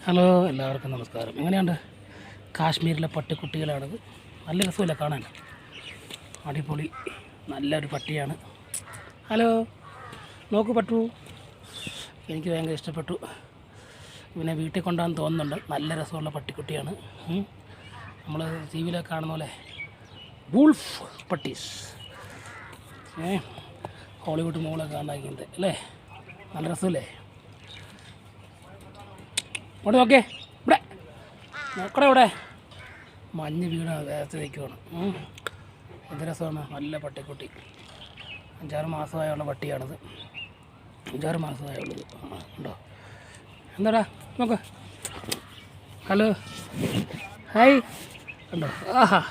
Hello, എല്ലാവർക്കും നമസ്കാരം. എങ്ങനെയുണ്ട്? കാശ്മീരിലെ പട്ടിക്കുട്ടികളാണിത്. നല്ല രസമില്ല കാണാൻ, അടിപൊളി നല്ലൊരു പട്ടിയാണ്. ഹലോ, നോക്കൂ പട്ടു, എനിക്ക് ഭയങ്കര ഇഷ്ടപ്പെട്ടു. ഇവനെ വീട്ടിൽ കൊണ്ടുപോകാൻ തോന്നുന്നുണ്ട്. നല്ല രസമുള്ള പട്ടിക്കുട്ടിയാണ്. നമ്മൾ ടി വിയിലൊക്കെ കാണുന്ന പോലെ വൂൾഫ് പട്ടീസ്, ഹോളിവുഡ് മോളൊക്കെ കാണാൻ അല്ലേ? നല്ല രസമല്ലേ? ഇവിടെ നോക്കേ, ഇവിടെ നോക്കടെ, ഇവിടെ മഞ്ഞ് വീണ വേഗത്ത് നിൽക്കുവാണ്. എന്ത് രസമാണ്. നല്ല പട്ടിക്കുട്ടി, 5-6 മാസമായുള്ള പട്ടിയാണിത്. 5-6 മാസമായുള്ളത് ഉണ്ടോ? എന്താടാ നോക്ക്. ഹലോ, ഹായ്, ഉണ്ടോ? ആഹാ,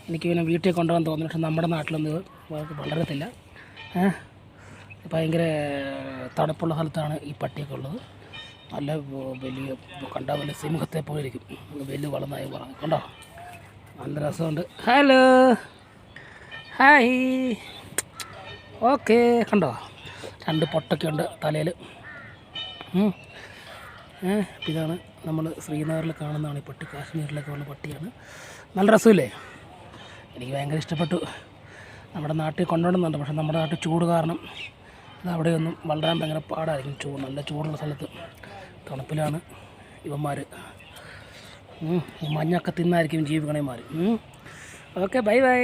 എനിക്ക് പിന്നെ വീട്ടിൽ കൊണ്ടുപോകാൻ തോന്നുന്നു. പക്ഷെ നമ്മുടെ നാട്ടിലൊന്നും വളരത്തില്ല. ഭയങ്കര തണുപ്പുള്ള സ്ഥലത്താണ് ഈ പട്ടിയൊക്കെ ഉള്ളത്. നല്ല വലിയ കണ്ടാൽ വലിയ സിംഹത്തെ പോലെ ഇരിക്കും. വലിയ വളർന്നായി കണ്ടോ? നല്ല രസമുണ്ട്. ഹലോ, ഹായ്, ഓക്കെ, കണ്ടോ? 2 പൊട്ടൊക്കെ ഉണ്ട് തലയിൽ. ഇതാണ് നമ്മൾ ശ്രീനഗറിൽ കാണുന്നതാണ് ഈ പട്ടി. കാശ്മീരിലൊക്കെ ഉള്ള പട്ടിയാണ്. നല്ല രസമില്ലേ? എനിക്ക് ഭയങ്കര ഇഷ്ടപ്പെട്ടു. നമ്മുടെ നാട്ടിൽ കൊണ്ടുവരുന്നുണ്ട്. പക്ഷെ നമ്മുടെ നാട്ടിൽ ചൂട് കാരണം ഇത് അവിടെയൊന്നും വളരാൻ ഭയങ്കര പാടായിരിക്കും. നല്ല ചൂടുള്ള സ്ഥലത്ത് തണുപ്പിലാണ് ഇവന്മാർ. മഞ്ഞൊക്കെ തിന്നായിരിക്കും ജീവിക്കണേമാർ. Okay, bye by.